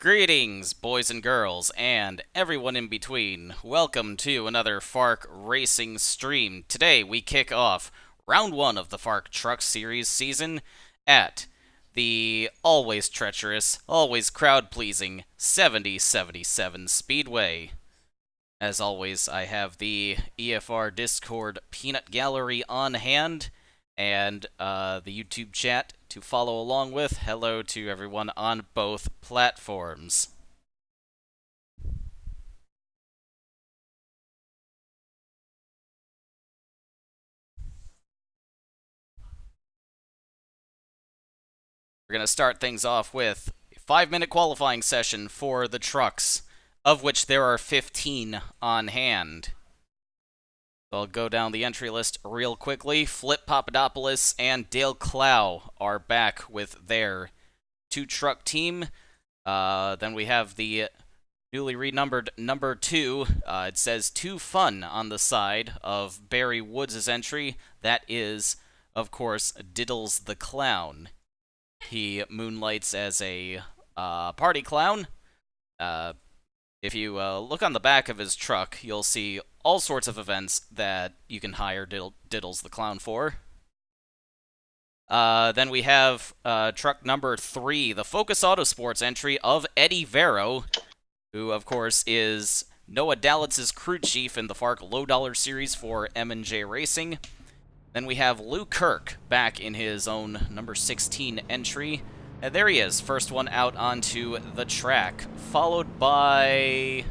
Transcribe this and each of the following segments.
Greetings, boys and girls, and everyone in between. Welcome to another FARC Racing stream. Today we kick off round one of the FARC Truck Series season at the always treacherous, always crowd-pleasing 7077 Speedway. As always, I have the EFR Discord Peanut Gallery on hand and the YouTube chat to follow along with. Hello to everyone on both platforms. We're going to start things off with a 5-minute qualifying session for the trucks, of which there are 15 on hand. I'll go down the entry list real quickly. Flip Papadopoulos and Dale Clow are back with their 2-truck team. Then we have the newly renumbered number 2. It says 2 Fun on the side of Barry Woods' entry. That is, of course, Diddles the Clown. He moonlights as a party clown. If you look on the back of his truck, you'll see all sorts of events that you can hire Diddles the Clown for. Then we have truck number 3, the Focus Autosports entry of Eddie Vero, who, of course, is Noah Dallitz's crew chief in the FARC Lowe Dollar Series for M&J Racing. Then we have Lou Kirk back in his own number 16 entry. And there he is, first one out onto the track, followed by...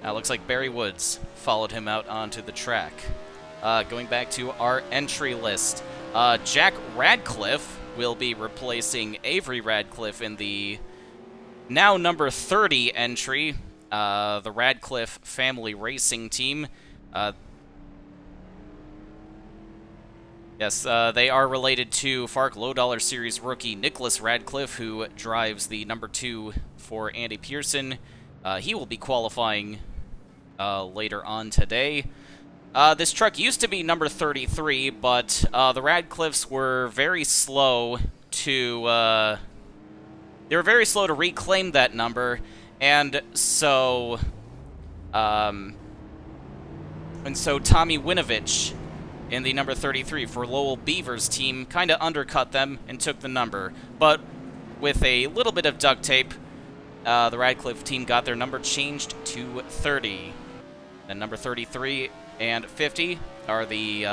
looks like Barry Woods followed him out onto the track. Going back to our entry list, Jack Radcliffe will be replacing Avery Radcliffe in the now number 30 entry, the Radcliffe Family Racing Team. Yes, they are related to FARC Lowe Dollar Series rookie Nicholas Radcliffe, who drives the number 2 for Andy Pearson. He will be qualifying later on today. This truck used to be number 33, but the Radcliffes were very slow to reclaim that number, and so Tommy Winovich in the number 33 for Lowell Beavers team kind of undercut them and took the number. But with a little bit of duct tape, the Radcliffe team got their number changed to 30. And number 33 and 50 are the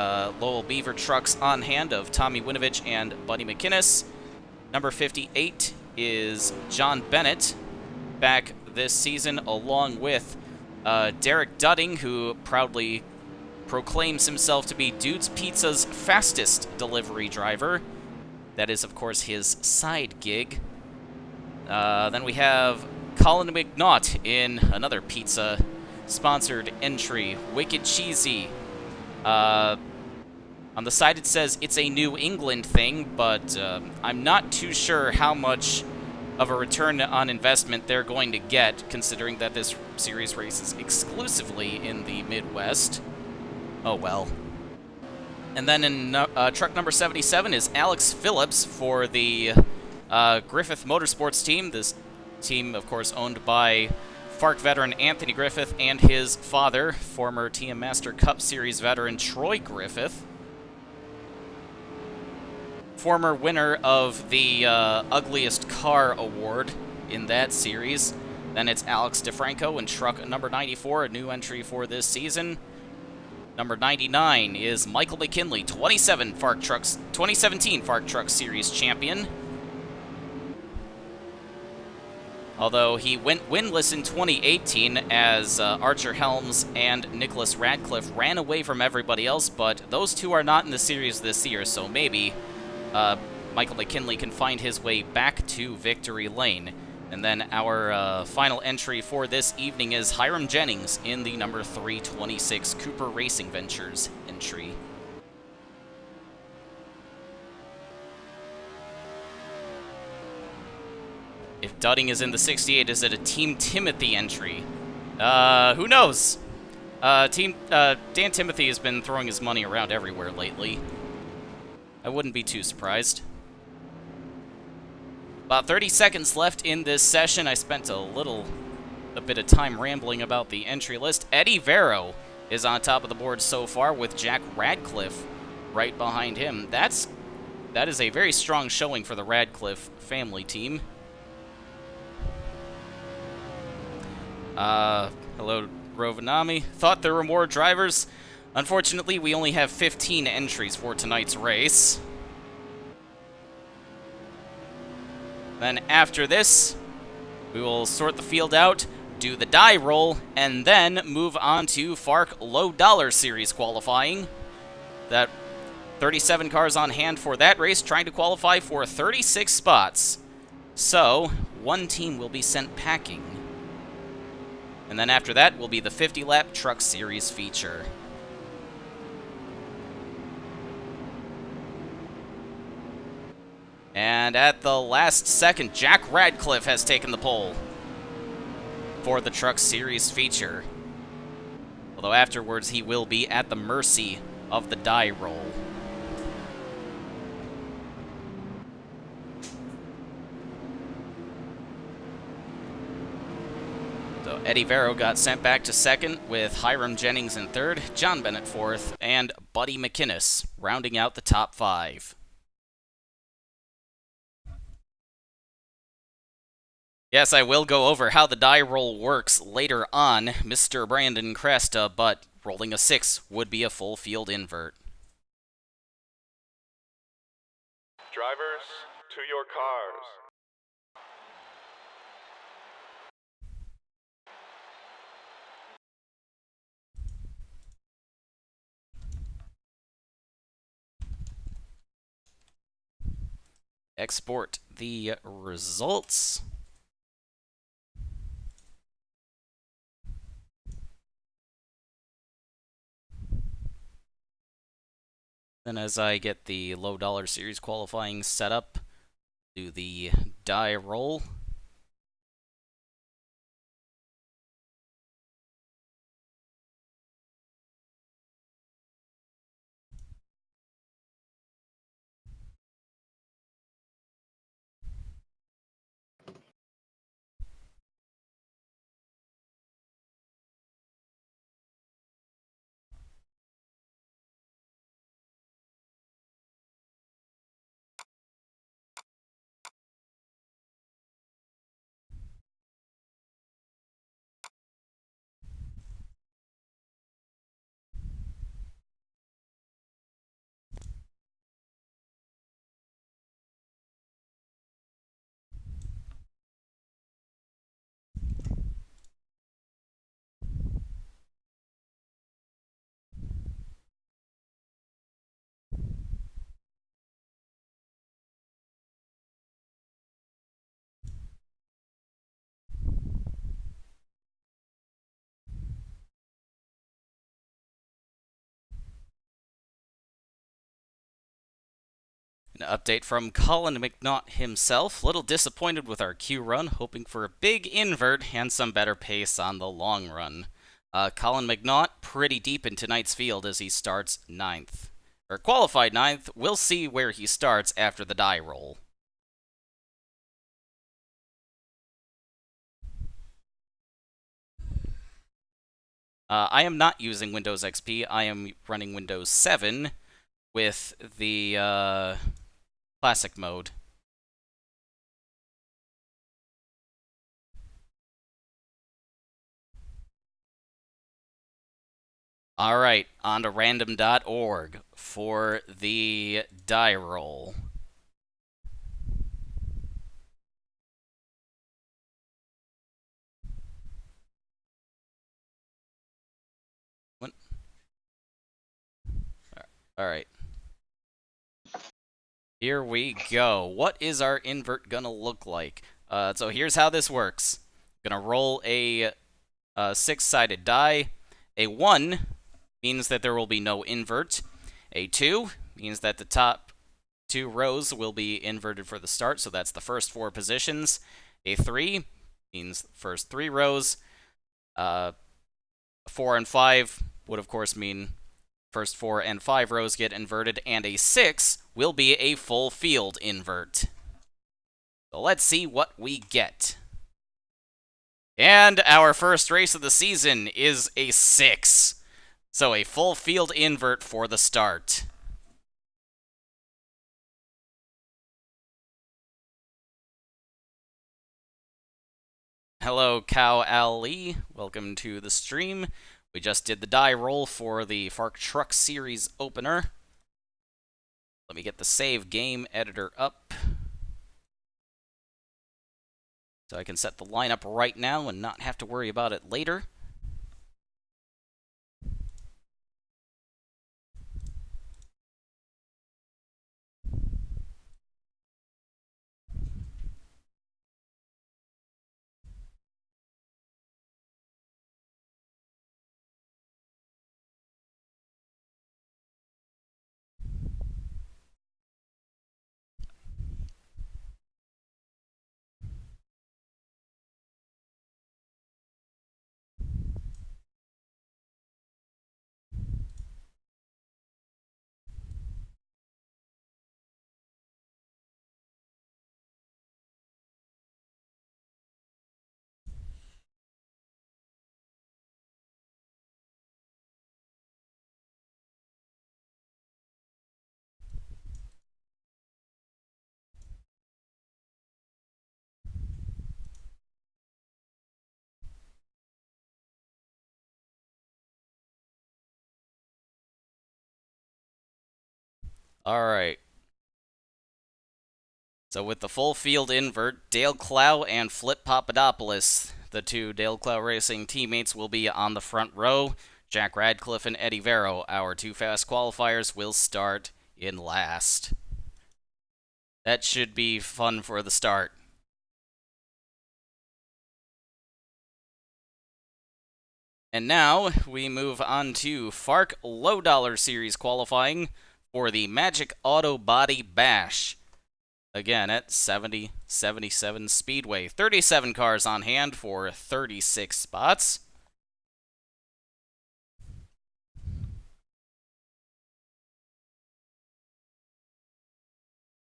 Lowell Beaver trucks on hand of Tommy Winovich and Buddy McInnes. Number 58 is John Bennett, back this season, along with Derek Dudding, who proudly proclaims himself to be Dude's Pizza's fastest delivery driver. That is, of course, his side gig. Then we have Colin McNaught in another pizza-sponsored entry, Wicked Cheesy. On the side it says it's a New England thing, but I'm not too sure how much of a return on investment they're going to get, considering that this series races exclusively in the Midwest. Oh well. And then in truck number 77 is Alex Phillips for the Griffith Motorsports team. This team, of course, owned by FARC veteran Anthony Griffith and his father, former TM Master Cup Series veteran Troy Griffith. Former winner of the Ugliest Car Award in that series. Then it's Alex DeFranco in truck number 94, a new entry for this season. Number 99 is Michael McKinley, 2017 FARC Truck Series champion. Although he went winless in 2018 as Archer Helms and Nicholas Radcliffe ran away from everybody else, but those two are not in the series this year, so maybe Michael McKinley can find his way back to victory lane. And then our final entry for this evening is Hiram Jennings in the number 326 Cooper Racing Ventures entry. If Dudding is in the 68, is it a Team Timothy entry? Who knows? Dan Timothy has been throwing his money around everywhere lately. I wouldn't be too surprised. About 30 seconds left in this session. I spent a bit of time rambling about the entry list. Eddie Vero is on top of the board so far with Jack Radcliffe right behind him. That is a very strong showing for the Radcliffe family team. Hello, Rovanami. Thought there were more drivers. Unfortunately, we only have 15 entries for tonight's race. Then after this, we will sort the field out, do the die roll, and then move on to FARC Lowe Dollar Series qualifying. That 37 cars on hand for that race, trying to qualify for 36 spots. So, one team will be sent packing. And then after that will be the 50-lap Truck Series feature. And at the last second, Jack Radcliffe has taken the pole for the Truck Series feature. Although afterwards he will be at the mercy of the die roll. So Eddie Vero got sent back to second with Hiram Jennings in third, John Bennett fourth, and Buddy McInnes rounding out the top five. Yes, I will go over how the die roll works later on, Mr. Brandon Cresta, but rolling a 6 would be a full field invert. Drivers, to your cars. Export the results. Then as I get the Lowe Dollar Series qualifying set up, do the die roll. An update from Colin McNaught himself. Little disappointed with our Q run, hoping for a big invert and some better pace on the long run. Colin McNaught pretty deep in tonight's field as he starts 9th. Or qualified 9th. We'll see where he starts after the die roll. I am not using Windows XP. I am running Windows 7 with the classic mode. Alright, on to random.org for the die roll. What? Alright. Here we go. What is our invert gonna look like? So here's how this works. Gonna roll a 6-sided die. A 1 means that there will be no invert. A 2 means that the top 2 rows will be inverted for the start, so that's the first 4 positions. A 3 means the first 3 rows. 4 and 5 would, of course, mean first 4 and 5 rows get inverted, and a 6 will be a full field invert. So let's see what we get. And our first race of the season is a 6. So a full field invert for the start. Hello, Cow Ali. Welcome to the stream. We just did the die roll for the FARC Truck Series opener. Let me get the save game editor up, so I can set the lineup right now and not have to worry about it later. Alright. So with the full field invert, Dale Clow and Flip Papadopoulos, the two Dale Clow Racing teammates, will be on the front row. Jack Radcliffe and Eddie Vero, our two fast qualifiers, will start in last. That should be fun for the start. And now we move on to FARC Lowe Dollar Series qualifying for the Magic Auto Body Bash. Again, at 77 Speedway. 37 cars on hand for 36 spots.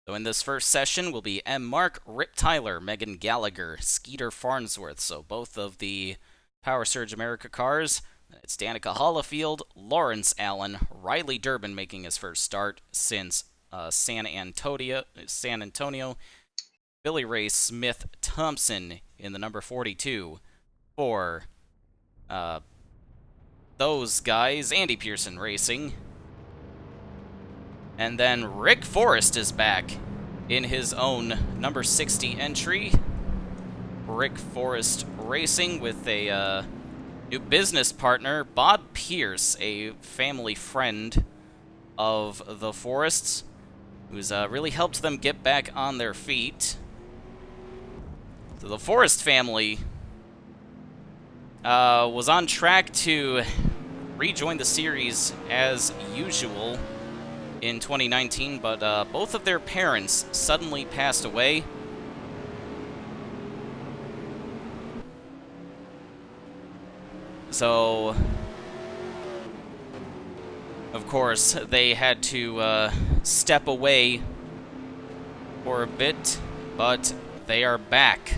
So in this first session will be M. Mark, Rip Tyler, Megan Gallagher, Skeeter Farnsworth. So both of the Power Surge America cars. It's Danica Hollifield, Lawrence Allen, Riley Durbin making his first start since San Antonio, Billy Ray Smith Thompson in the number 42 for those guys. Andy Pearson Racing. And then Rick Forrest is back in his own number 60 entry. Rick Forrest Racing with a new business partner, Bob Pierce, a family friend of the Forrests, who's really helped them get back on their feet. So the Forrest family was on track to rejoin the series as usual in 2019, but both of their parents suddenly passed away. So, of course, they had to step away for a bit, but they are back.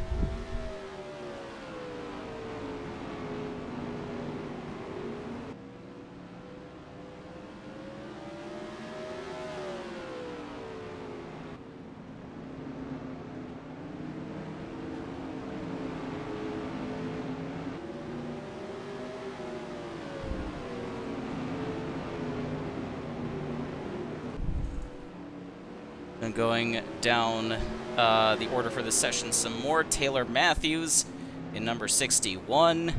And going down the order for this session some more. Taylor Matthews in number 61.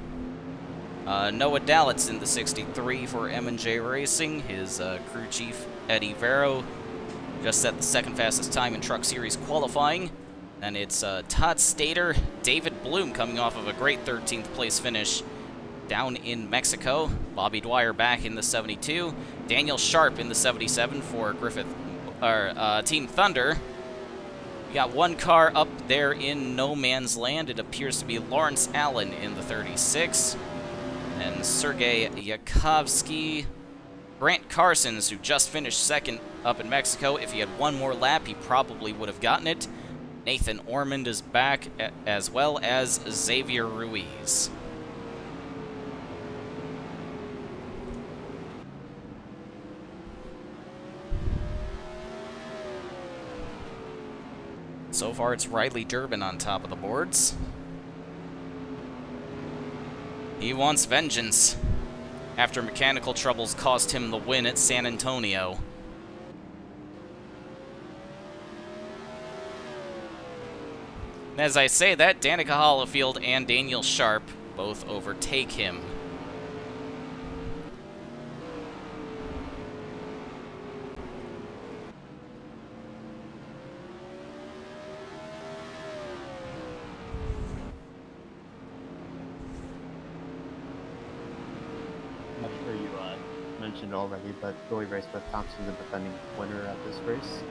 Noah Dallitz in the 63 for M&J Racing. His crew chief, Eddie Vero, just set the second fastest time in Truck Series qualifying. And it's Todd Stater, David Bloom coming off of a great 13th place finish down in Mexico. Bobby Dwyer back in the 72. Daniel Sharp in the 77 for Team Thunder. We got one car up there in no man's land. It appears to be Lawrence Allen in the 36. And Sergey Yakovsky Grant Carsons, who just finished second up in Mexico. If he had one more lap, he probably would have gotten it. Nathan Ormond is back, as well as Xavier Ruiz. So far, it's Riley Durbin on top of the boards. He wants vengeance after mechanical troubles cost him the win at San Antonio. And as I say that, Danica Hollifield and Daniel Sharp both overtake him. I'm sure you mentioned already, but Billy Ray Smith Thompson, the defending winner at this race.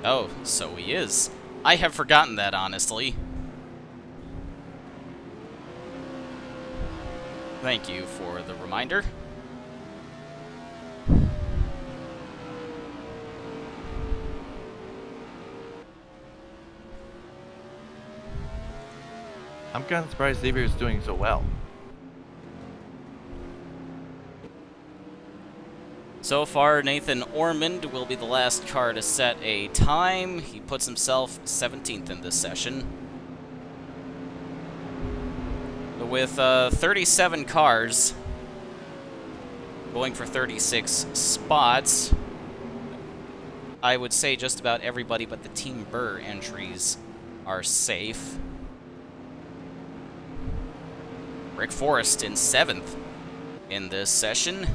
Oh, so he is. I have forgotten that, honestly. Thank you for the reminder. I'm kind of surprised Xavier is doing so well. So far, Nathan Ormond will be the last car to set a time. He puts himself 17th in this session. With 37 cars going for 36 spots, I would say just about everybody but the Team Burr entries are safe. Rick Forrest in 7th in this session.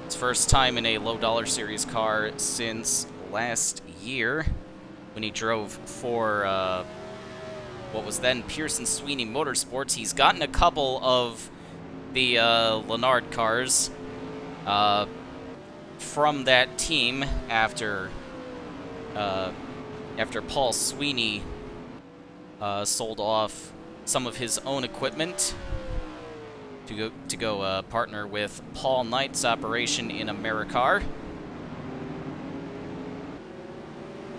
His first time in a Lowe Dollar Series car since last year when he drove for what was then Pearson Sweeney Motorsports. He's gotten a couple of the Lennard cars from that team after Paul Sweeney sold off some of his own equipment to go partner with Paul Knight's operation in AmeriCar.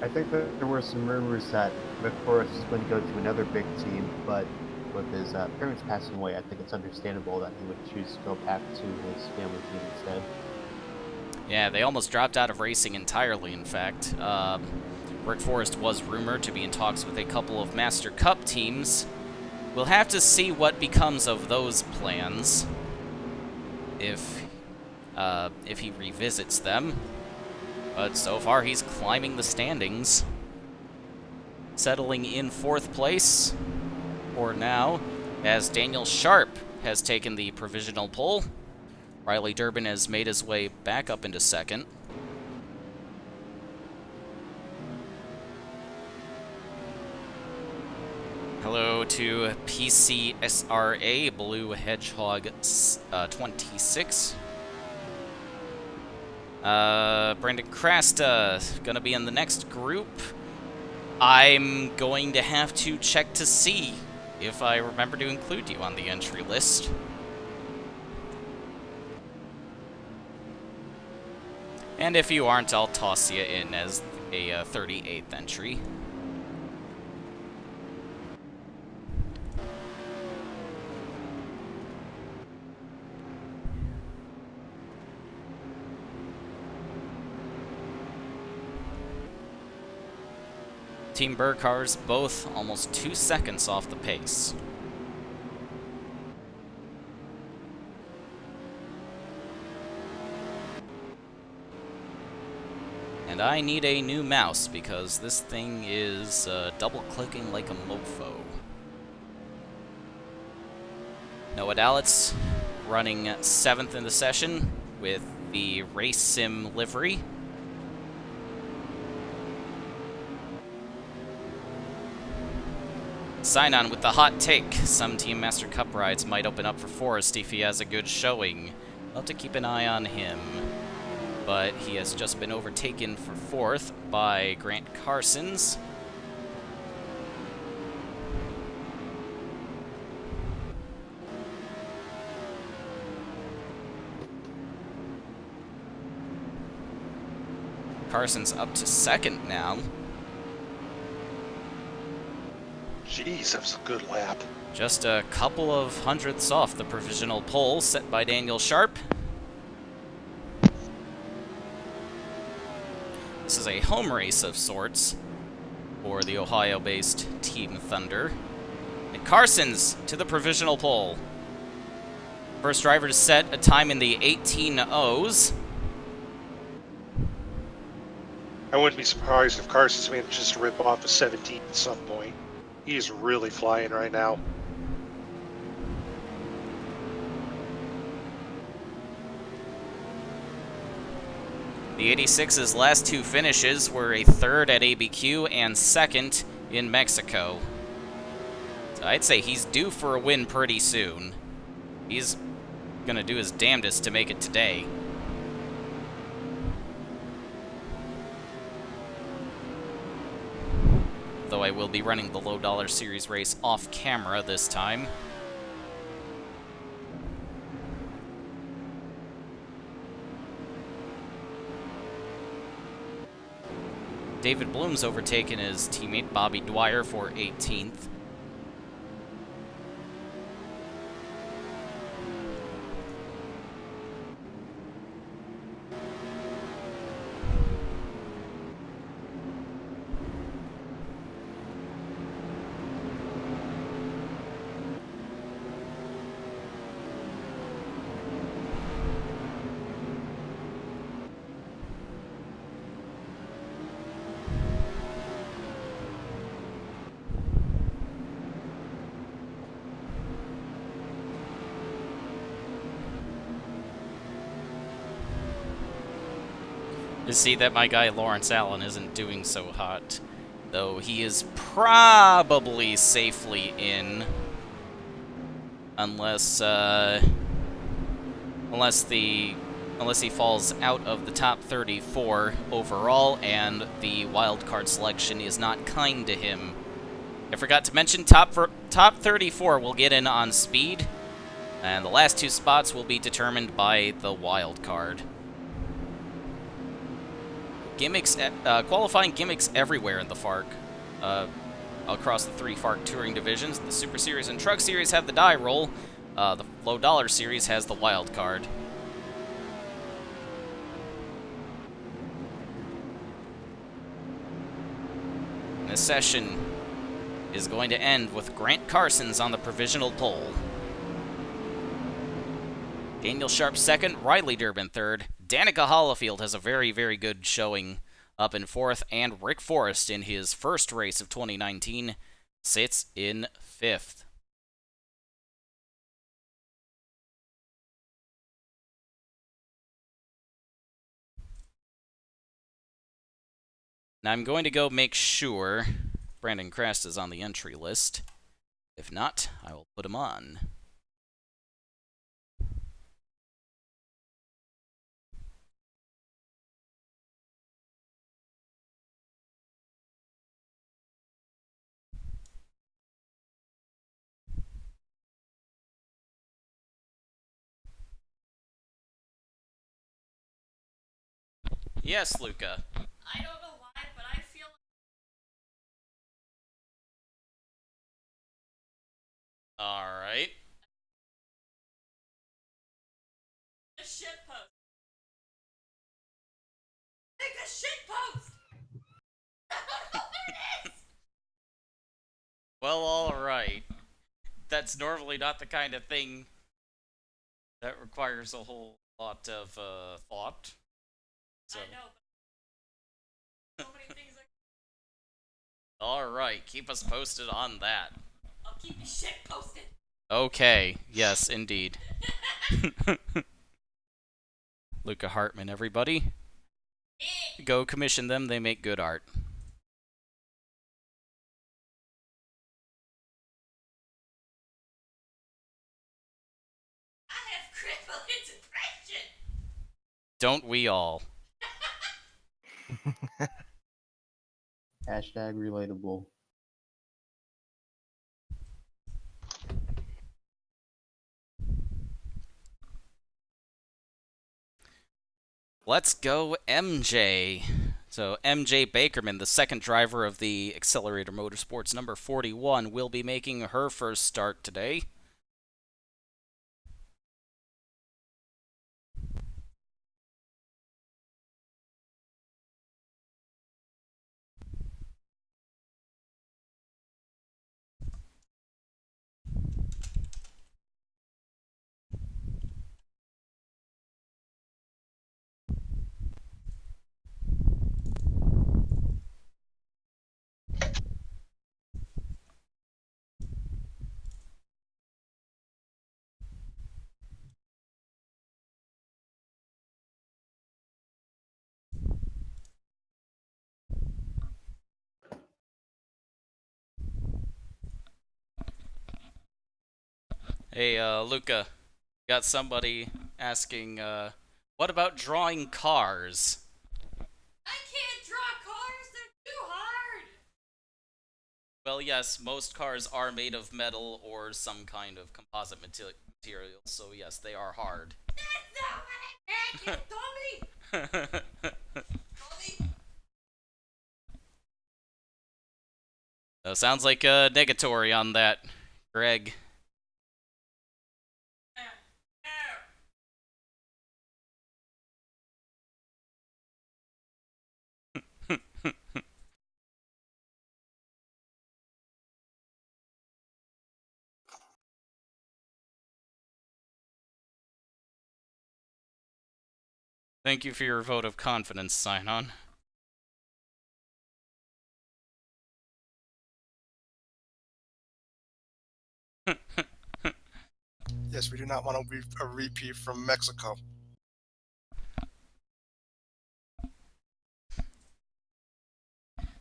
I think that there were some rumors that Rick Forrest was going to go to another big team, but with his parents passing away, I think it's understandable that he would choose to go back to his family team instead. Yeah, they almost dropped out of racing entirely, in fact. Rick Forrest was rumored to be in talks with a couple of Master Cup teams. We'll have to see what becomes of those plans if he revisits them. But so far, he's climbing the standings, settling in 4th place for now, as Daniel Sharp has taken the provisional pole. Riley Durbin has made his way back up into 2nd. Hello to PCSRA Blue Hedgehog 26. Brandon Crasta gonna be in the next group. I'm going to have to check to see if I remember to include you on the entry list. And if you aren't, I'll toss you in as a 38th entry. Team Burr cars both almost 2 seconds off the pace. And I need a new mouse because this thing is double-clicking like a mofo. Noah Dalitz running 7th in the session with the Race Sim livery. Sign on with the hot take. Some Team Master Cup rides might open up for Forrest if he has a good showing. I'll have to keep an eye on him. But he has just been overtaken for 4th by Grant Carsons. Carson's up to second now. Jeez, that was a good lap. Just a couple of hundredths off the provisional pole set by Daniel Sharp. This is a home race of sorts for the Ohio-based Team Thunder. And Carson's to the provisional pole. First driver to set a time in the 18:0s. I wouldn't be surprised if Carson's manages to rip off a 17 at some point. He's really flying right now. The 86's last two finishes were a third at ABQ and second in Mexico. So I'd say he's due for a win pretty soon. He's gonna do his damnedest to make it today. Though I will be running the Lowe Dollar Series race off camera this time. David Bloom's overtaken his teammate Bobby Dwyer for 18th. To see that my guy Lawrence Allen isn't doing so hot, though he is probably safely in, unless he falls out of the top 34 overall and the wildcard selection is not kind to him. I forgot to mention top 34 will get in on speed, and the last two spots will be determined by the wildcard. Gimmicks, qualifying gimmicks everywhere in the FARC, across the three FARC touring divisions. The Super Series and Truck Series have the die roll. The Lowe Dollar Series has the wild card. This session is going to end with Grant Carson's on the provisional pole. Daniel Sharp second, Riley Durbin third. Danica Hollifield has a very, very good showing up in fourth, and Rick Forrest in his first race of 2019 sits in fifth. Now I'm going to go make sure Brandon Crast is on the entry list. If not, I will put him on. Yes, Luca. I don't know why, but I feel Alright. a shit post. Make a shit post! I don't know what it is! Well, alright. That's normally not the kind of thing that requires a whole lot of thought. So. I know, but so many things are... Alright, keep us posted on that. I'll keep you shit posted. Okay, yes, indeed. Luca Hartman, everybody. Go commission them, they make good art. I have crippling depression! Don't we all? Hashtag relatable. Let's go, MJ. So MJ Bakerman, the second driver of the Accelerator Motorsports number 41, will be making her first start today. Hey, Luca, got somebody asking, what about drawing cars? I can't draw cars. They're too hard. Well, yes, most cars are made of metal or some kind of composite material, so yes, they are hard. That's not what I meant, you dummy. Dummy. Sounds like a negatory on that, Greg. Thank you for your vote of confidence, Sign-On. Yes, we do not want a repeat from Mexico.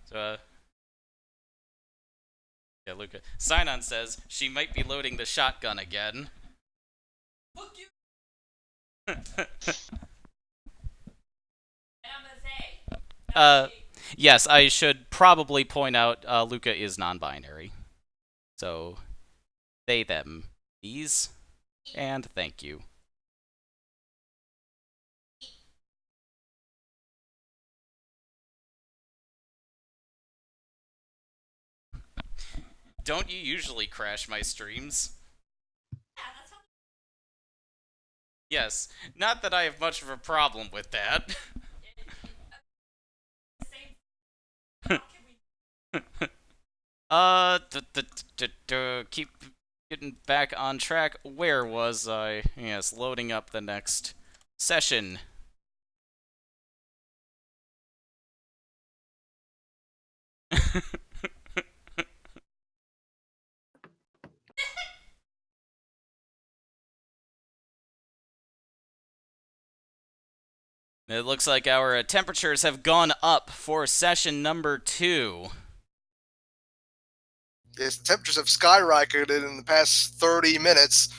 So, yeah, Luca. Sign-On says she might be loading the shotgun again. Fuck you. And I'm gonna say. Yes, I should probably point out Luca is non-binary. So, they, them, these, and thank you. Don't you usually crash my streams? Yeah, that's how. Yes, not that I have much of a problem with that. Same. How can we? Keep getting back on track. Where was I? Yes, loading up the next session. It looks like our temperatures have gone up for session number 2. Yes, temperatures have skyrocketed in the past 30 minutes.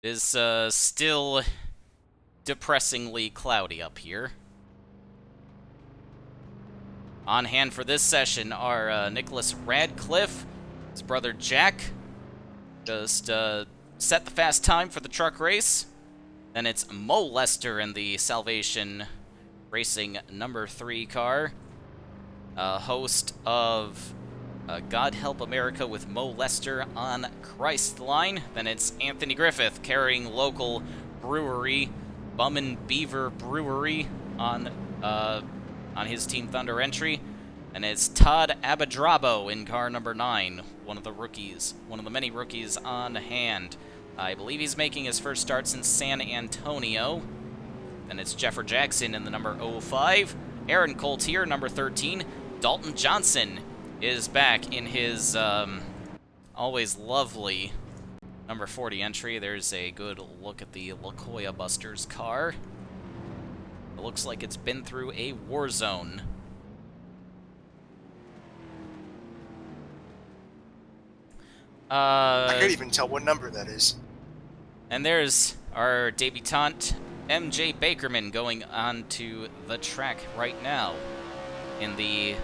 It is still depressingly cloudy up here. On hand for this session are Nicholas Radcliffe, his brother Jack. Just set the fast time for the truck race. Then it's Mo Lester in the Salvation Racing number 3 car. Host of God Help America with Mo Lester on Christline. Then it's Anthony Griffith carrying local brewery, Bum and Beaver Brewery, on his Team Thunder entry. And it's Todd Abadrabo in car number 9, one of the rookies, one of the many rookies on hand. I believe he's making his first start since San Antonio. Then it's Jeffer Jackson in the number 05. Aaron Coltier, number 13. Dalton Johnson is back in his always lovely number 40 entry. There's a good look at the Lakoya Busters car. It looks like it's been through a war zone. I can't even tell what number that is. And there's our debutante, MJ Bakerman, going onto the track right now in the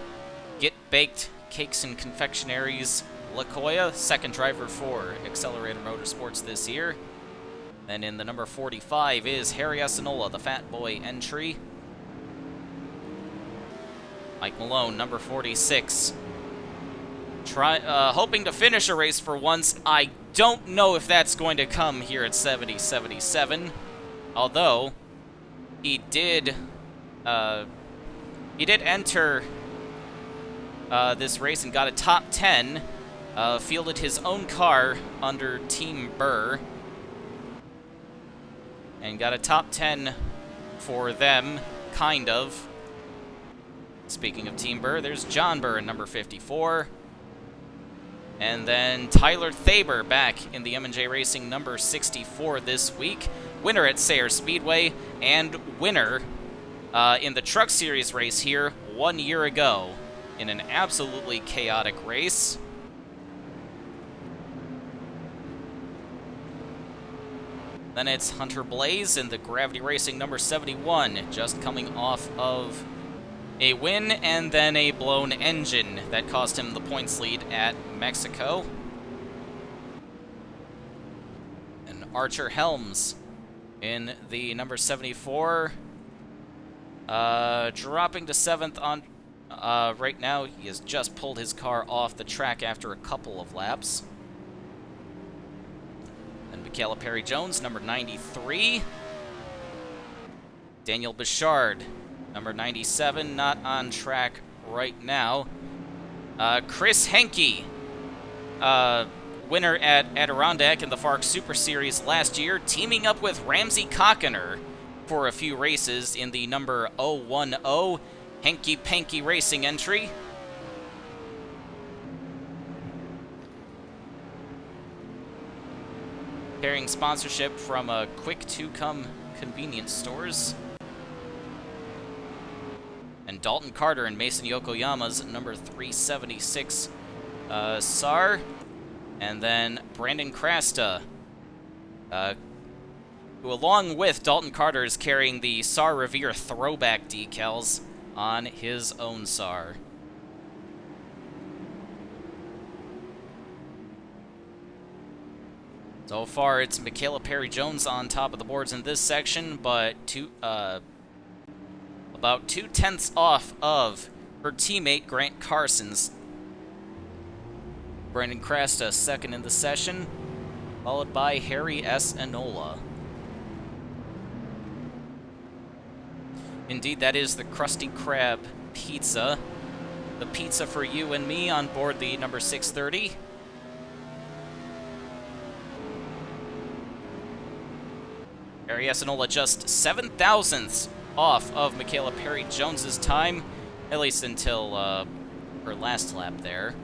Get Baked Cakes and Confectionaries Lakoya, second driver for Accelerator Motorsports this year. Then in the number 45 is Harry Asinola, the Fat Boy entry. Mike Malone, number 46. Hoping to finish a race for once. I don't know if that's going to come here at 70-77. Although, he did enter this race and got a top 10. Fielded his own car under Team Burr. And got a top 10 for them, kind of. Speaking of Team Burr, there's John Burr in number 54. And then Tyler Thaber back in the M&J Racing number 64 this week. Winner at Sayre Speedway and winner in the Truck Series race here 1 year ago in an absolutely chaotic race. Then it's Hunter Blaze in the Gravity Racing number 71, just coming off of a win and then a blown engine that cost him the points lead at Mexico. And Archer Helms in the number 74, dropping to 7th on right now. He has just pulled his car off the track after a couple of laps. And Michaela Perry-Jones, number 93. Daniel Bichard, number 97, not on track right now. Chris Henke, winner at Adirondack in the FARC Super Series last year, teaming up with Ramsey Cockiner for a few races in the number 010 Henke Panky Racing entry. Carrying sponsorship from Quick To Come convenience stores. And Dalton Carter and Mason Yokoyama's number 376 SAR. And then Brandon Crasta, who along with Dalton Carter is carrying the SAR Revere throwback decals on his own SAR. So far, it's Michaela Perry-Jones on top of the boards in this section, but about 2/10 off of her teammate Grant Carson's. Brandon Crasta second in the session, followed by Harry S. Enola. Indeed, that is the Krusty Krab pizza. The pizza for you and me on board the number 630. Harry Enola just 7/1000ths off of Michaela Perry-Jones's time, at least until her last lap there.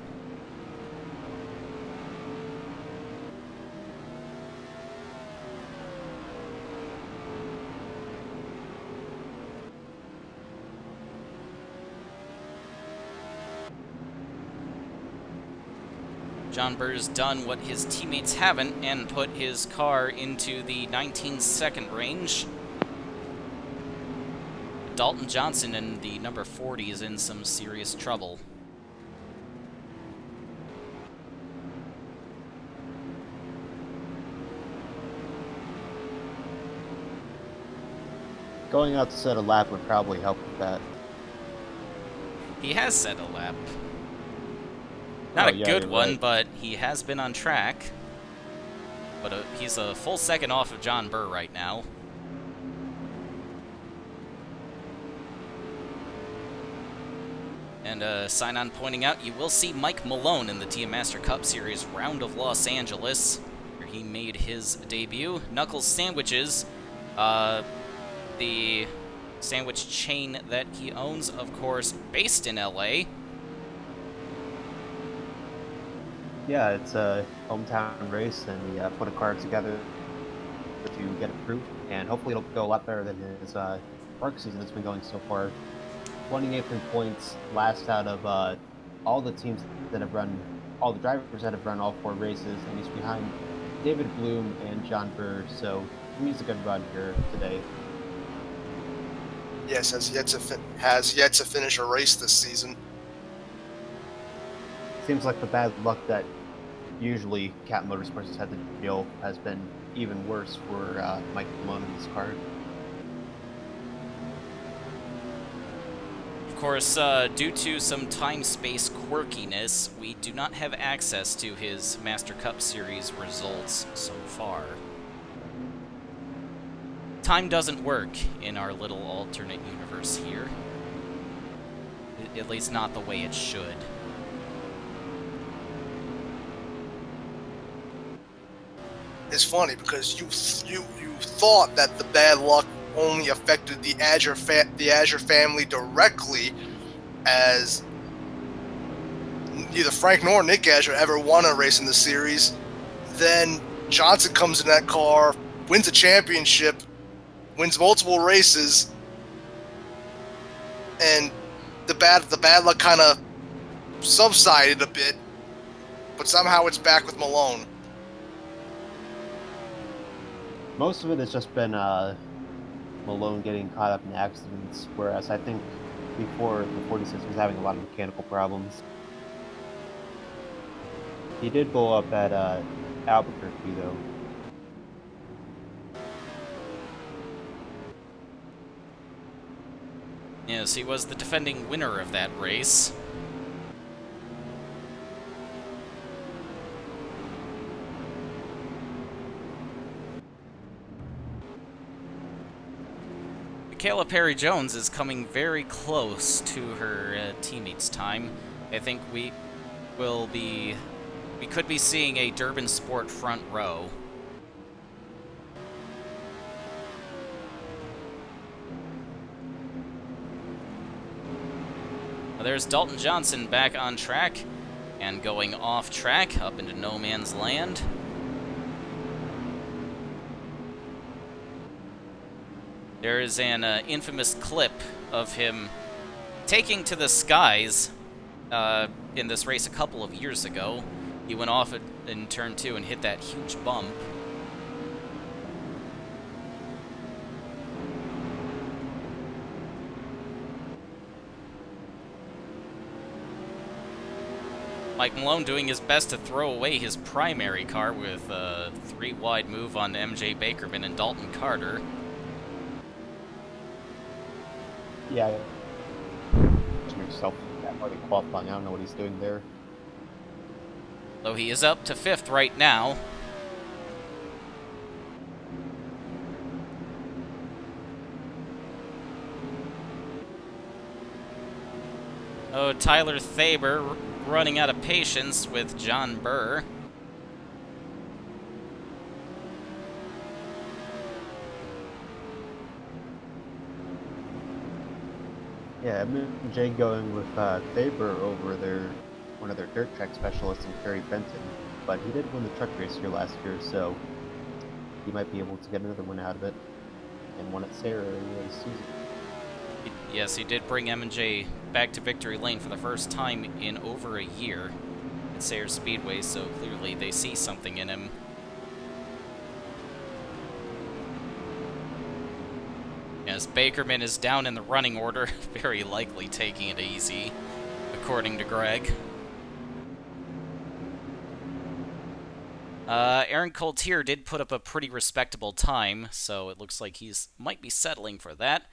John Burr's done what his teammates haven't and put his car into the 19-second range. Dalton Johnson in the number 40 is in some serious trouble. Going out to set a lap would probably help with that. He has set a lap. Not a good one, right. but he has been on track. But he's a full second off of John Burr right now. And sign-on pointing out, you will see Mike Malone in the TM Master Cup Series Round of Los Angeles, where he made his debut. Knuckles Sandwiches, the sandwich chain that he owns, of course, based in LA. Yeah, it's a hometown race, and he put a car together to get approved, and hopefully it'll go a lot better than his FARC season that's been going so far. 28th in points, last out of all the teams that have run, all the drivers that have run all 4 races, and he's behind David Bloom and John Burr, so he's a good run here today. Yes, has yet to finish a race this season. Seems like the bad luck that usually Cat Motorsports has had to deal has been even worse for Mike Malone in his car. Of course, due to some time-space quirkiness, we do not have access to his Master Cup Series results so far. Time doesn't work in our little alternate universe here. At least not the way it should. It's funny because you thought that the bad luck only affected the Azure family directly, as neither Frank nor Nick Azure ever won a race in the series. Then Johnson comes in that car, wins a championship, wins multiple races, and the bad luck kind of subsided a bit, but somehow it's back with Malone. Most of it has just been Malone getting caught up in accidents, whereas I think before the 46 was having a lot of mechanical problems. He did blow up at Albuquerque, though. Yes, he was the defending winner of that race. Michaela Perry-Jones is coming very close to her teammates' time. I think we could be seeing a Durban Sport front row. There's Dalton Johnson back on track and going off track up into no man's land. There is an infamous clip of him taking to the skies in this race a couple of years ago. He went off in turn 2 and hit that huge bump. Mike Malone doing his best to throw away his primary car with a 3-wide move on MJ Bakerman and Dalton Carter. Yeah. Yourself that already qualifying. I don't know what he's doing there. Though he is up to 5th right now. Oh, Tyler Thaber running out of patience with John Burr. Yeah, MJ going with Faber over one of their dirt track specialists in Kerry Benton, but he did win the truck race here last year, so he might be able to get another one out of it, and one at Sarah this season. Yes, he did bring M&J back to victory lane for the first time in over a year at Sayers Speedway, so clearly they see something in him. As Bakerman is down in the running order, very likely taking it easy, according to Greg. Aaron Coltier did put up a pretty respectable time, so it looks like he's might be settling for that.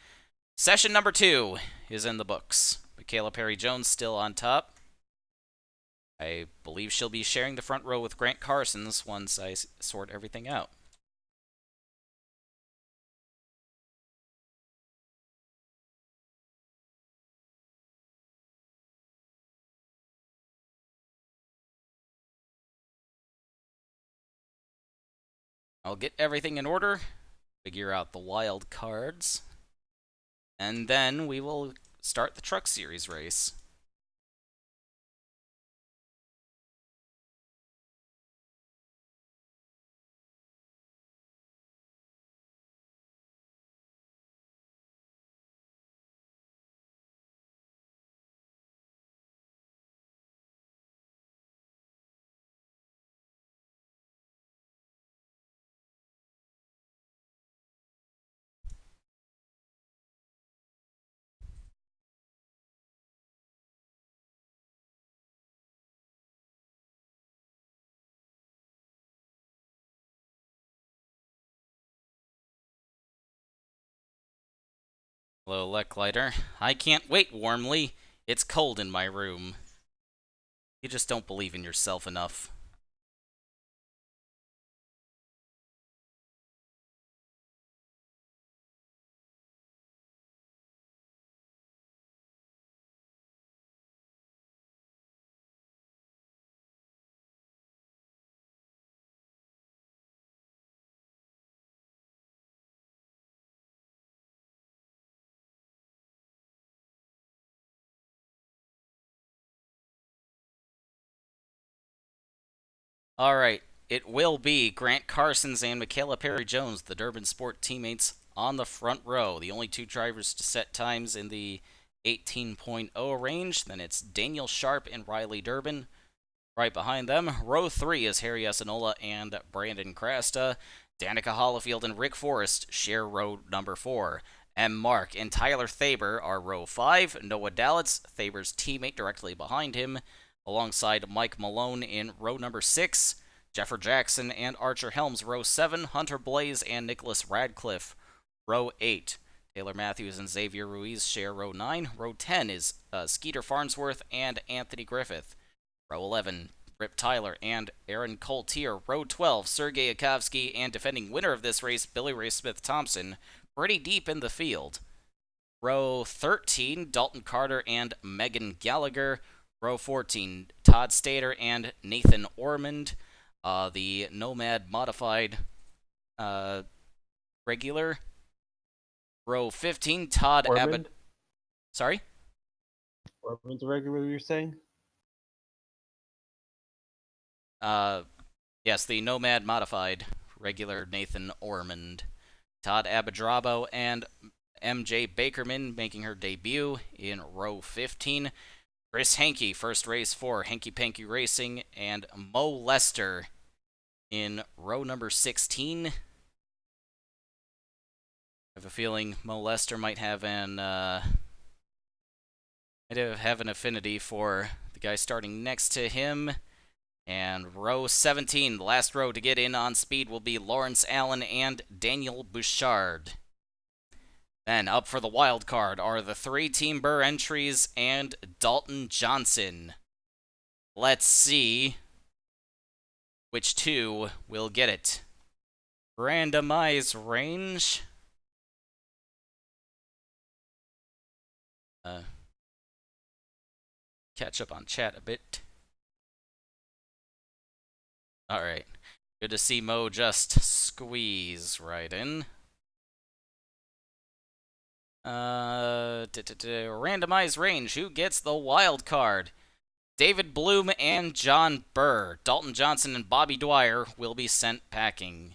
Session number 2 is in the books. Michaela Perry-Jones still on top. I believe she'll be sharing the front row with Grant Carsons once I sort everything out. I'll get everything in order, figure out the wild cards, and then we will start the Truck Series race. Hello, Lecklighter. I can't wait warmly. It's cold in my room. You just don't believe in yourself enough. Alright, it will be Grant Carsons and Michaela Perry-Jones, the Durbin Sport teammates, on the front row. The only two drivers to set times in the 18.0 range. Then it's Daniel Sharp and Riley Durbin. Right behind them, row 3 is Harry Asinola and Brandon Crasta. Danica Hollifield and Rick Forrest share row number 4. M. Mark and Tyler Thaber are row 5. Noah Dalitz, Thaber's teammate, directly behind him, alongside Mike Malone in row number 6. Jeffrey Jackson and Archer Helms, row 7. Hunter Blaze and Nicholas Radcliffe, row 8. Taylor Matthews and Xavier Ruiz share row 9. Row 10 is Skeeter Farnsworth and Anthony Griffith. Row 11, Rip Tyler and Aaron Coltier. Row 12, Sergei Akovsky and defending winner of this race, Billy Ray Smith-Thompson, pretty deep in the field. Row 13, Dalton Carter and Megan Gallagher. Row 14, Todd Stater and Nathan Ormond. The Nomad Modified regular. Row 15, Todd Abbott. Sorry? Ormond's a regular, you're saying? Yes, the Nomad Modified regular Nathan Ormond. Todd Abadrabo and MJ Bakerman making her debut in row 15. Chris Hankey, first race for Hanky Panky Racing, and Mo Lester in row number 16. I have a feeling Mo Lester might have an affinity for the guy starting next to him. And row 17, the last row to get in on speed, will be Lawrence Allen and Daniel Bouchard. Then up for the wild card are the 3 Team Burr entries and Dalton Johnson. Let's see which 2 will get it. Randomize range. Catch up on chat a bit. Alright. Good to see Mo just squeeze right in. Randomize range. Who gets the wild card? David Bloom and John Burr. Dalton Johnson and Bobby Dwyer will be sent packing.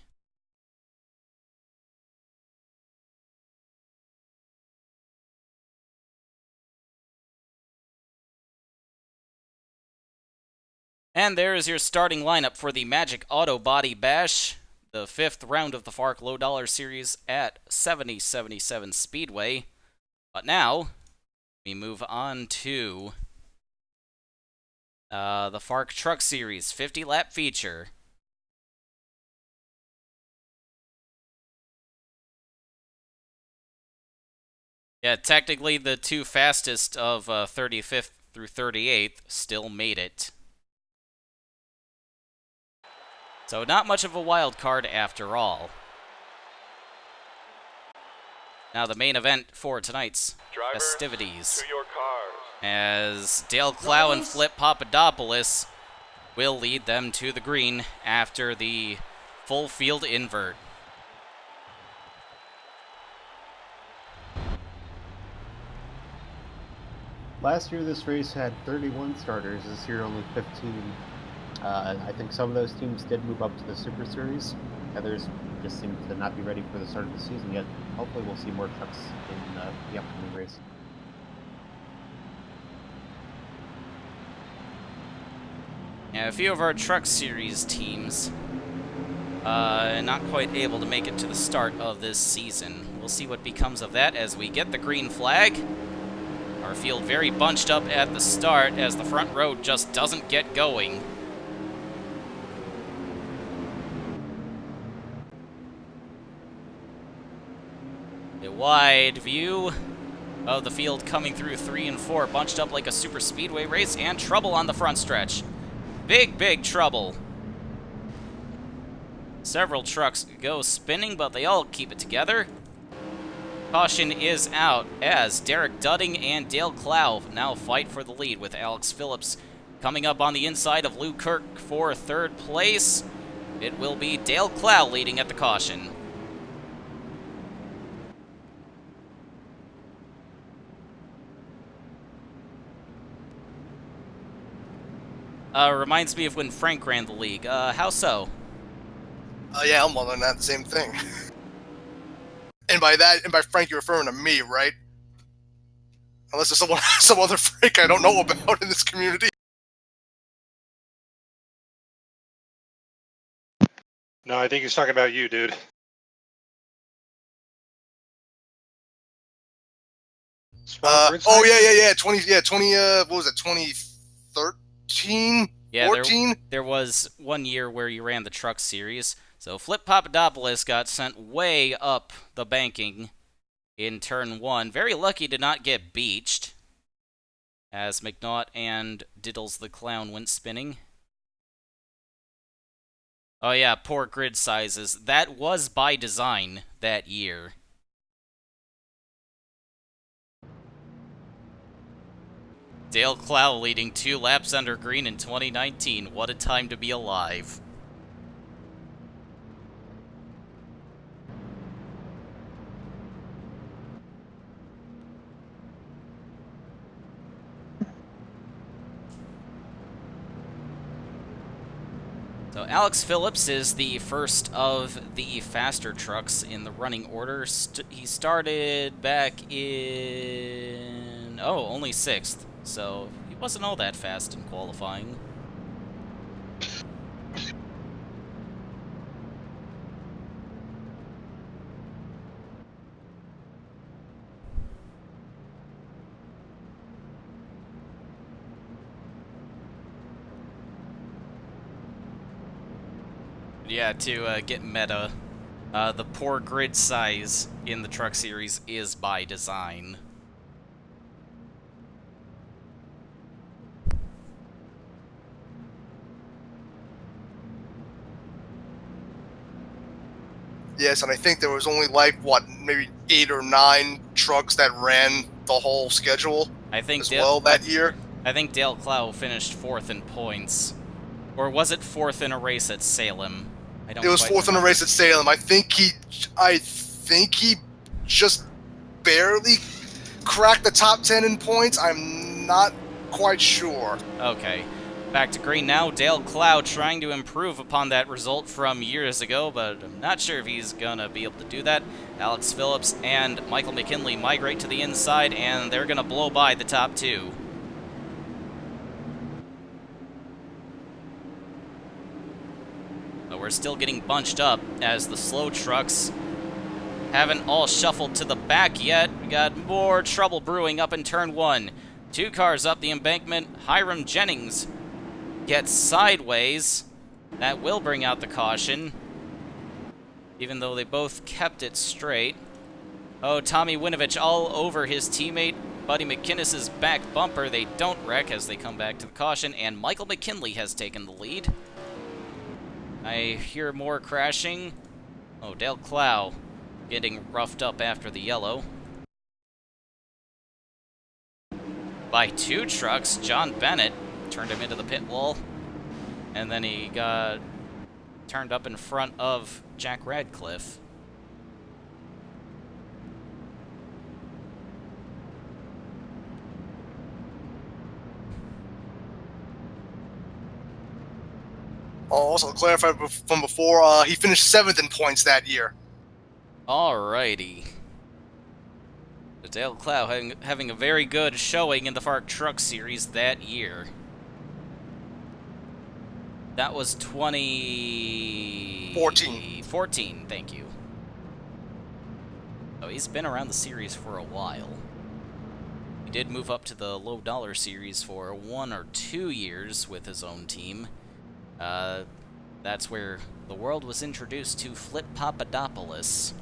And there is your starting lineup for the Magic Auto Body Bash, the 5th round of the FARC Lowe Dollar Series at 7077 Speedway. But now, we move on to the FARC Truck Series 50-lap feature. Yeah, technically the 2 fastest of 35th through 38th still made it. So not much of a wild card after all. Now the main event for tonight's Drivers, festivities, to your cars. as Dale Clow and Flip Papadopoulos will lead them to the green after the full field invert. Last year, this race had 31 starters. This year, only 15. I think some of those teams did move up to the Super Series. Others just seem to not be ready for the start of the season yet. Hopefully, we'll see more trucks in the upcoming race. Yeah, a few of our Truck Series teams not quite able to make it to the start of this season. We'll see what becomes of that as we get the green flag. Our field very bunched up at the start as the front row just doesn't get going. A wide view of the field coming through 3 and 4, bunched up like a super speedway race, and trouble on the front stretch. Big, big trouble. Several trucks go spinning, but they all keep it together. Caution is out as Derek Dudding and Dale Clow now fight for the lead, with Alex Phillips coming up on the inside of Lou Kirk for 3rd place. It will be Dale Clow leading at the caution. Reminds me of when Frank ran the league. How so? Yeah, I'm wondering that same thing. And by Frank, you're referring to me, right? Unless there's some other Frank I don't know about in this community. No, I think he's talking about you, dude. Oh yeah. 20. What was it? 2013. Yeah, 14. There was one year where you ran the Truck Series. So Flip Papadopoulos got sent way up the banking in turn 1. Very lucky to not get beached, as McNaught and Diddles the Clown went spinning. Oh yeah, poor grid sizes. That was by design that year. Dale Clow leading 2 laps under green in 2019. What a time to be alive. So Alex Phillips is the first of the faster trucks in the running order. He started back in... oh, only 6th. So he wasn't all that fast in qualifying. Yeah, to get meta, the poor grid size in the Truck Series is by design. Yes, and I think there was only like maybe 8 or 9 trucks that ran the whole schedule. I think as well that year. I think Dale Clow finished 4th in points, or was it 4th in a race at Salem? It was 4th in a race at Salem. I think he just barely cracked the top 10 in points. I'm not quite sure. Okay. Back to green now. Dale Clow trying to improve upon that result from years ago, but I'm not sure if he's going to be able to do that. Alex Phillips and Michael McKinley migrate to the inside, and they're going to blow by the top 2. But we're still getting bunched up as the slow trucks haven't all shuffled to the back yet. We got more trouble brewing up in turn 1. 2 cars up the embankment. Hiram Jennings gets sideways. That will bring out the caution, even though they both kept it straight. Oh, Tommy Winovich all over his teammate Buddy McInnes's back bumper. They don't wreck as they come back to the caution, and Michael McKinley has taken the lead. I hear more crashing. Oh, Dale Clow getting roughed up after the yellow. By 2 trucks, John Bennett turned him into the pit wall, and then he got turned up in front of Jack Radcliffe. Also, to clarify from before, he finished 7th in points that year. Alrighty. Dale Clow having a very good showing in the FARC Truck Series that year. That was 2014, thank you. Oh, he's been around the series for a while. He did move up to the Lowe Dollar Series for 1 or 2 years with his own team. That's where the world was introduced to Flip Papadopoulos,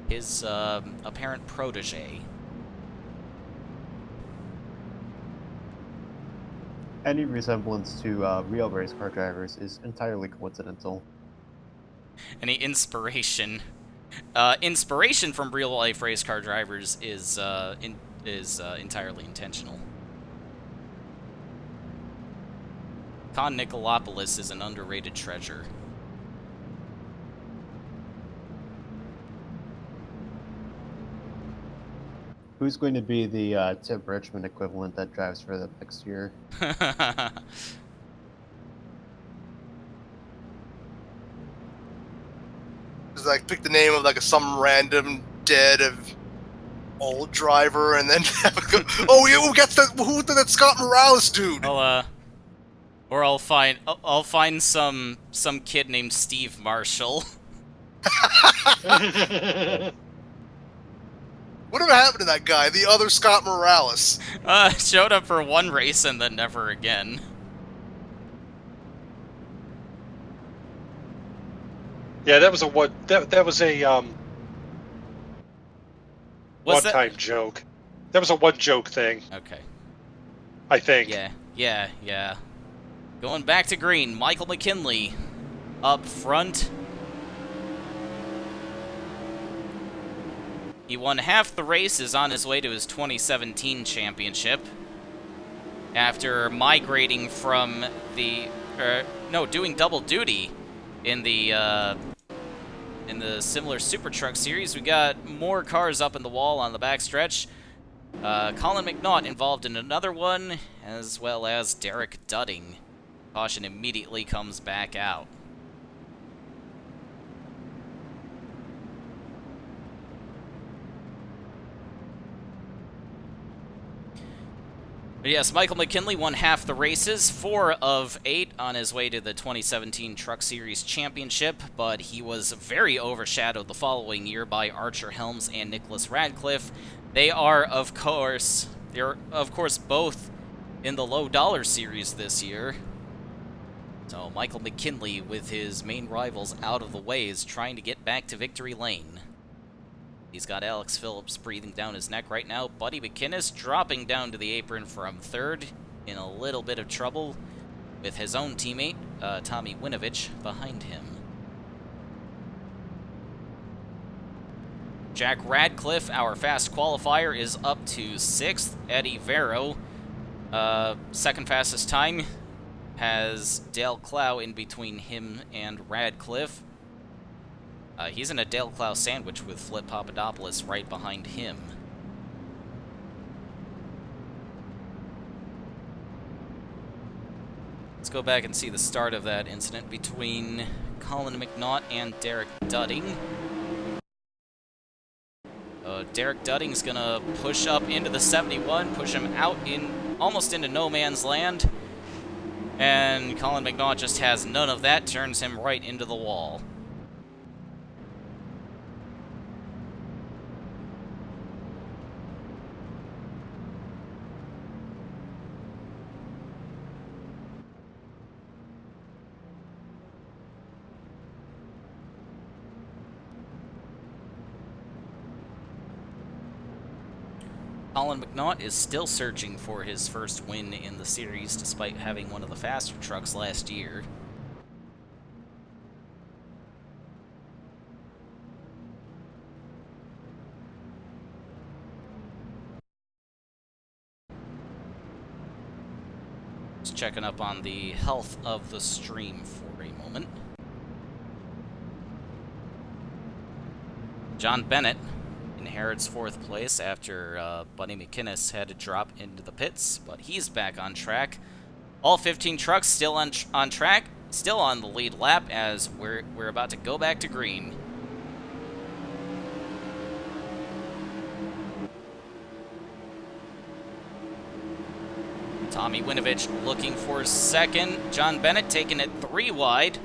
his apparent protege. Any resemblance to real race car drivers is entirely coincidental. Any inspiration? Inspiration from real life race car drivers is entirely intentional. Con Nicolopoulos is an underrated treasure. Who's going to be the Tim Richmond equivalent that drives for them next year? Just like pick the name of like some random dead of old driver, and then oh yeah, who gets that? Who did that Scott Morales dude? Or I'll find some kid named Steve Marshall. Whatever happened to that guy? The other Scott Morales. Showed up for one race and then never again. Yeah, that was a one-time joke. That was a one-joke thing, Okay. I think. Yeah. Going back to green, Michael McKinley up front. He won half the race, is on his way to his 2017 championship. After migrating from doing double duty in the similar Super Truck Series. We got more cars up in the wall on the backstretch. Colin McNaught involved in another one, as well as Derek Dudding. Caution immediately comes back out. But yes, Michael McKinley won half the races, 4 of 8 on his way to the 2017 Truck Series Championship, but he was very overshadowed the following year by Archer Helms and Nicholas Radcliffe. They're of course both in the Lowe Dollar Series this year. So Michael McKinley, with his main rivals out of the way, is trying to get back to victory lane. He's got Alex Phillips breathing down his neck right now. Buddy McInnes dropping down to the apron from third, in a little bit of trouble with his own teammate, Tommy Winovich, behind him. Jack Radcliffe, our fast qualifier, is up to 6th. Eddie Vero, second fastest time, has Dale Clow in between him and Radcliffe. He's in a Dale Clow sandwich with Flip Papadopoulos right behind him. Let's go back and see the start of that incident between Colin McNaught and Derek Dudding. Derek Dudding's gonna push up into the 71, push him out almost into no man's land. And Colin McNaught just has none of that, turns him right into the wall. Colin McNaught is still searching for his first win in the series, despite having one of the faster trucks last year. Just checking up on the health of the stream for a moment. John Bennett inherits 4th place after Buddy McInnes had to drop into the pits, but he's back on track. All 15 trucks still on track, still on the lead lap as we're about to go back to green. Tommy Winovich looking for second. John Bennett taking it 3 wide.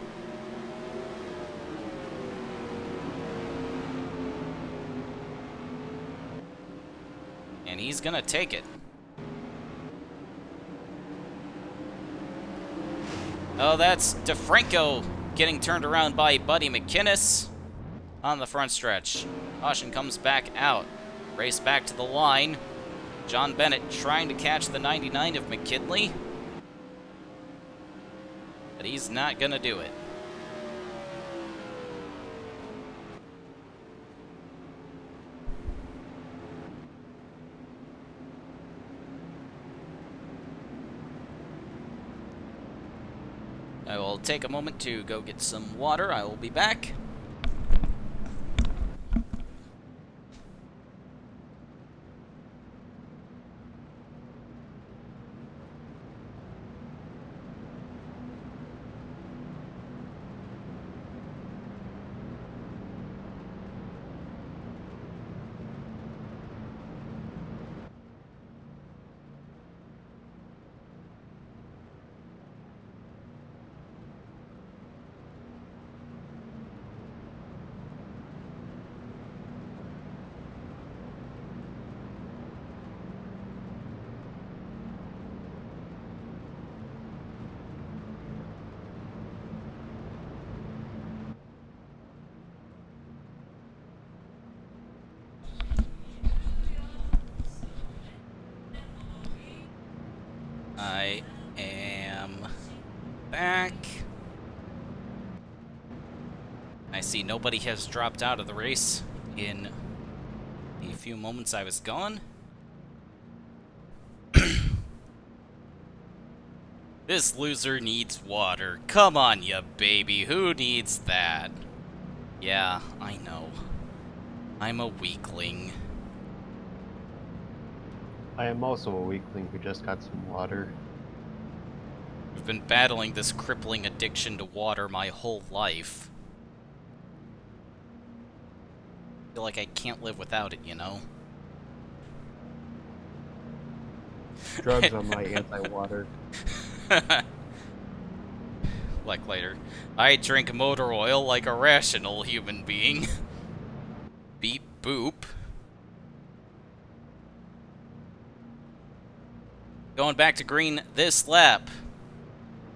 And he's gonna take it. Oh, that's DeFranco getting turned around by Buddy McInnes on the front stretch. Caution comes back out. Race back to the line. John Bennett trying to catch the 99 of McKinley. but he's not gonna do it. I will take a moment to go get some water. I will be back. I am back. I see nobody has dropped out of the race in the few moments I was gone. This loser needs water. Come on, you baby. Who needs that? Yeah, I know. I'm a weakling. I am also a weakling who just got some water. I've been battling this crippling addiction to water my whole life. I feel like I can't live without it, you know? Drugs are my anti-water. Like later. I drink motor oil like a rational human being. Beat boop. Going back to green this lap.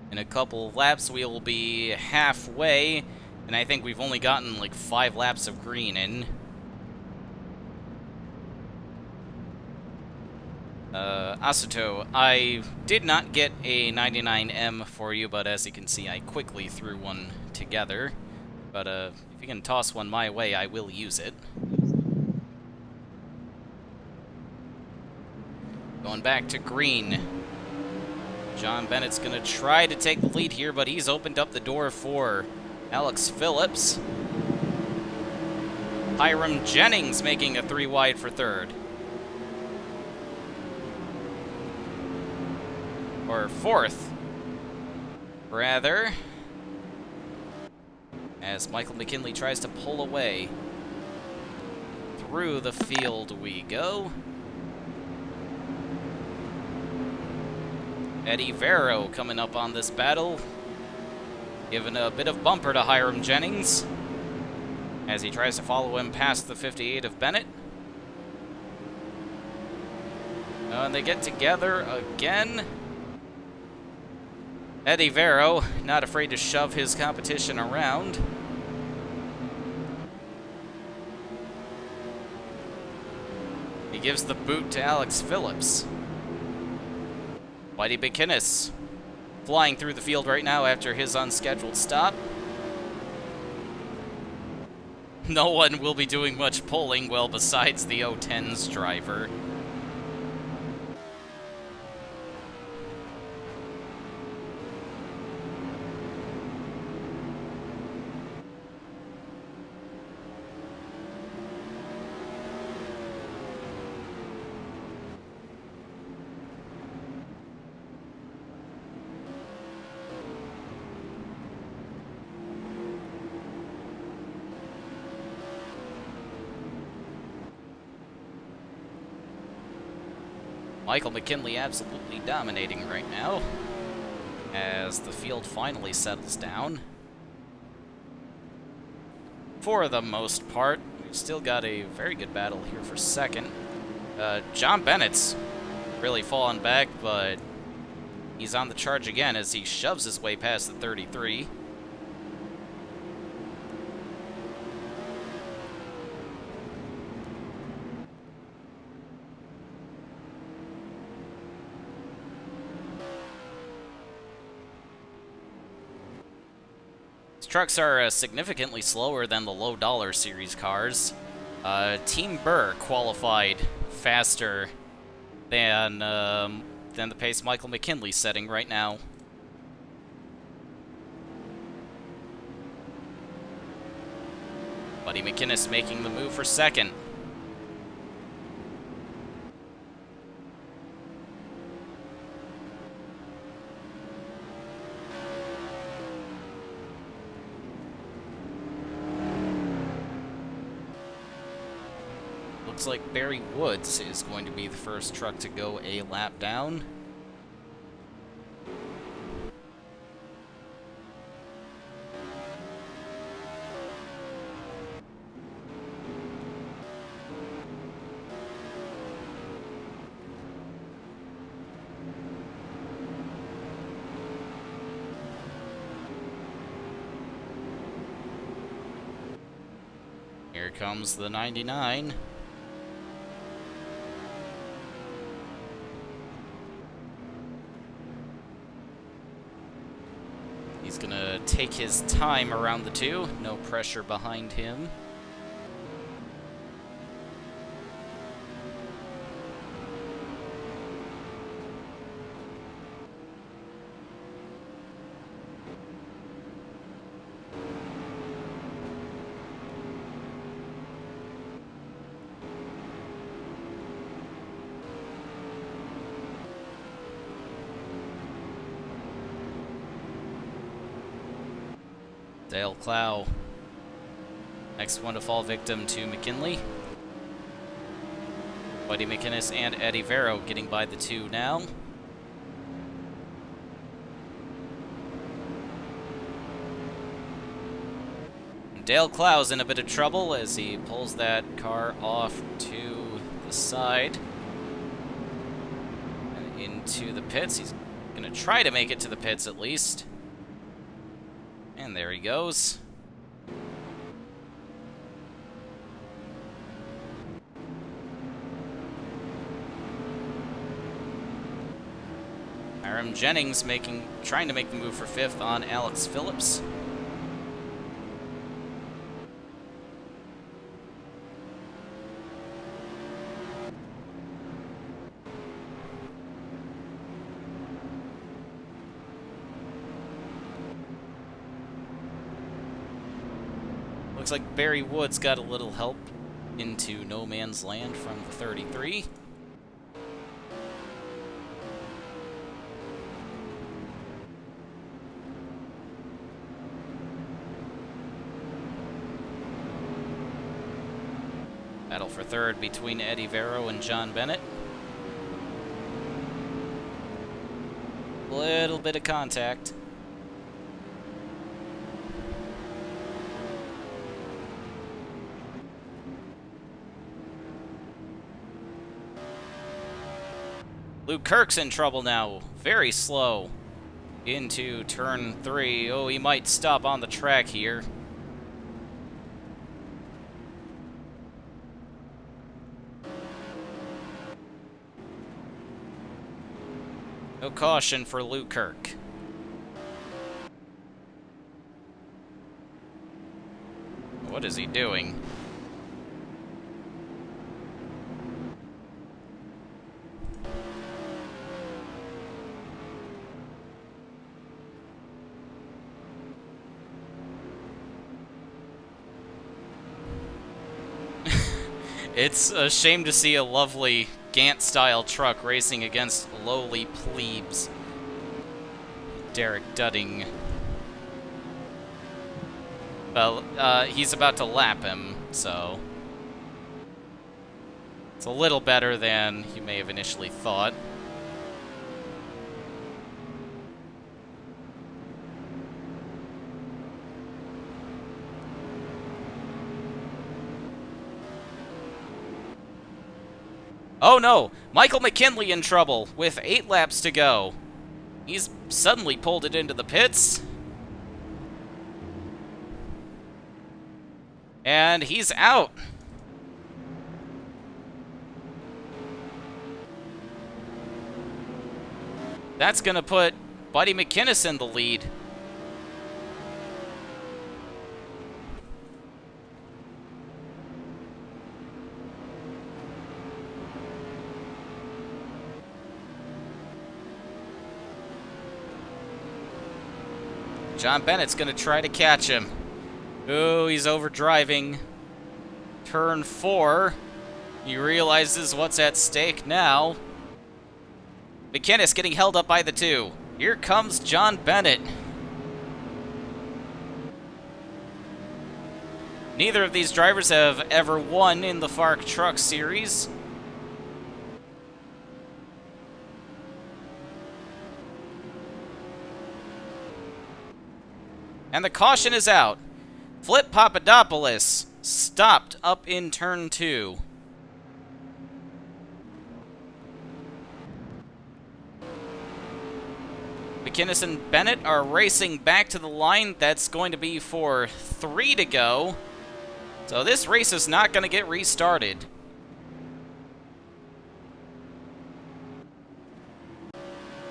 In a couple of laps, we will be halfway, and I think we've only gotten like 5 laps of green in. Asuto, I did not get a 99M for you, but as you can see, I quickly threw one together. But if you can toss one my way, I will use it. Going back to green. John Bennett's going to try to take the lead here, but he's opened up the door for Alex Phillips. Hiram Jennings making a 3 wide for third. Or fourth, rather. As Michael McKinley tries to pull away. Through the field we go. Eddie Vero coming up on this battle, giving a bit of bumper to Hiram Jennings as he tries to follow him past the 58 of Bennett. And they get together again. Eddie Vero, not afraid to shove his competition around. He gives the boot to Alex Phillips. Whitey McInnes flying through the field right now after his unscheduled stop. No one will be doing much pulling, well, besides the 010's driver. Michael McKinley absolutely dominating right now as the field finally settles down. For the most part, we've still got a very good battle here for second. John Bennett's really fallen back, but he's on the charge again as he shoves his way past the 33. Trucks are significantly slower than the Lowe Dollar Series cars. Team Burr qualified faster than the pace Michael McKinley's setting right now. Buddy McInnes making the move for second. Looks like Barry Woods is going to be the first truck to go a lap down. Here comes the 99. He's gonna take his time around the two. No pressure behind him. Dale Clow, next one to fall victim to McKinley. Buddy McInnes and Eddie Vero getting by the two now. Dale Clow's in a bit of trouble as he pulls that car off to the side and into the pits. He's gonna try to make it to the pits at least. And there he goes. Hiram Jennings trying to make the move for fifth on Alex Phillips. Looks like Barry Woods got a little help into no man's land from the 33. Battle for third between Eddie Vero and John Bennett. Little bit of contact. Luke Kirk's in trouble now. Very slow into turn 3. Oh, he might stop on the track here. No caution for Luke Kirk. What is he doing? It's a shame to see a lovely Gant-style truck racing against lowly plebes. Derek Dudding. Well, he's about to lap him, so it's a little better than you may have initially thought. Oh no! Michael McKinley in trouble with 8 laps to go. He's suddenly pulled it into the pits. And he's out. That's gonna put Buddy McInnes in the lead. John Bennett's going to try to catch him. Oh, he's overdriving. Turn 4. He realizes what's at stake now. McInnes getting held up by the 2. Here comes John Bennett. Neither of these drivers have ever won in the FARC Truck Series. And the caution is out. Flip Papadopoulos stopped up in turn 2. McInnes and Bennett are racing back to the line. That's going to be for 3 to go. So this race is not going to get restarted.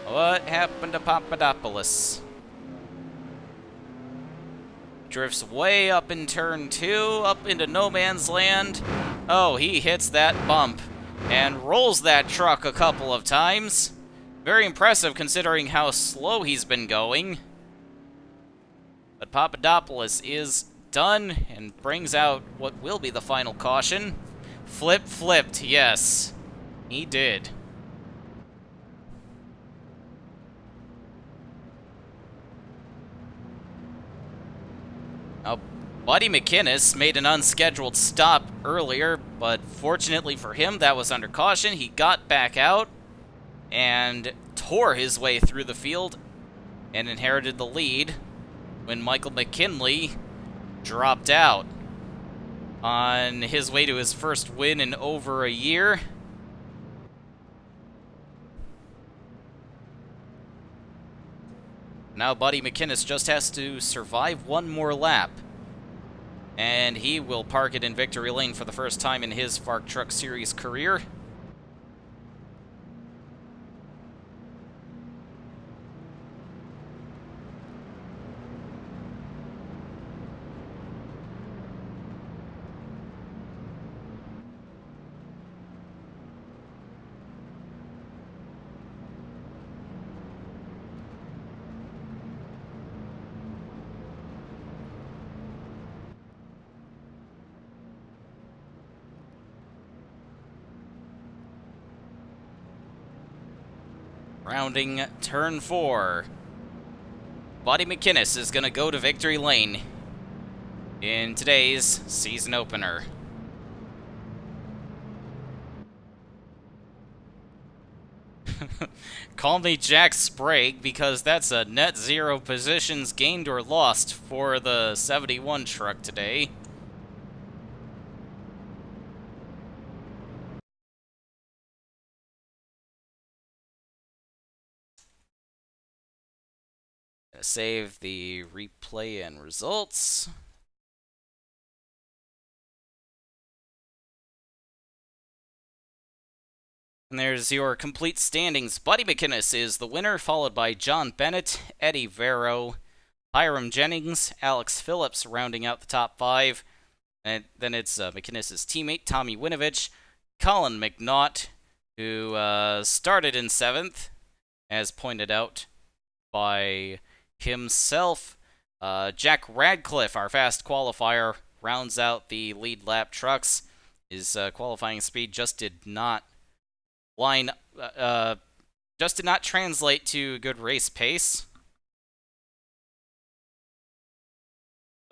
What happened to Papadopoulos? Drifts way up in turn 2, up into no man's land. Oh, he hits that bump and rolls that truck a couple of times. Very impressive considering how slow he's been going. But Papadopoulos is done and brings out what will be the final caution. Flipped, yes. He did. Now, Buddy McInnes made an unscheduled stop earlier, but fortunately for him, that was under caution. He got back out and tore his way through the field and inherited the lead when Michael McKinley dropped out on his way to his first win in over a year. Now Buddy McInnes just has to survive one more lap, and he will park it in victory lane for the first time in his FARC Truck Series career. Rounding turn 4. Buddy McInnes is going to go to victory lane in today's season opener. Call me Jack Sprague because that's a net 0 positions gained or lost for the 71 truck today. Save the replay and results. And there's your complete standings. Buddy McInnes is the winner, followed by John Bennett, Eddie Vero, Hiram Jennings, Alex Phillips rounding out the top 5. And then it's McInnes' teammate, Tommy Winovich, Colin McNaught, who started in 7th, as pointed out by himself. Jack Radcliffe, our fast qualifier, rounds out the lead lap trucks. His qualifying speed just did not translate to good race pace.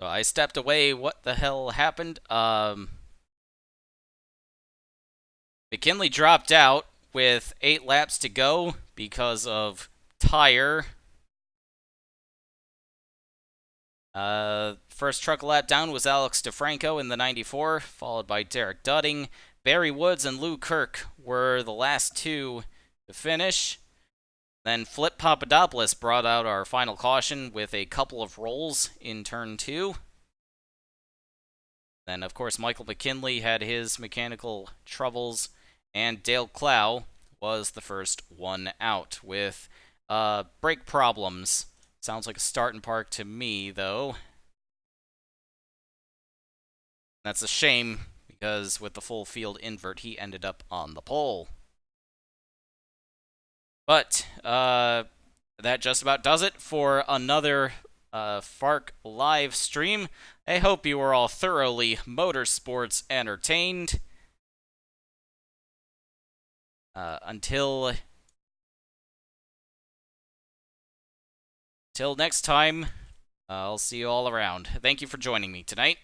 So I stepped away. What the hell happened? McKinley dropped out with 8 laps to go because of tire. First truck lap down was Alex DeFranco in the 94, followed by Derek Dudding. Barry Woods and Lou Kirk were the last 2 to finish. Then Flip Papadopoulos brought out our final caution with a couple of rolls in turn 2. Then, of course, Michael McKinley had his mechanical troubles, and Dale Clow was the first one out with brake problems. Sounds like a start and park to me, though. That's a shame, because with the full field invert, he ended up on the pole. But that just about does it for another FARC live stream. I hope you were all thoroughly motorsports entertained. Until next time, I'll see you all around. Thank you for joining me tonight.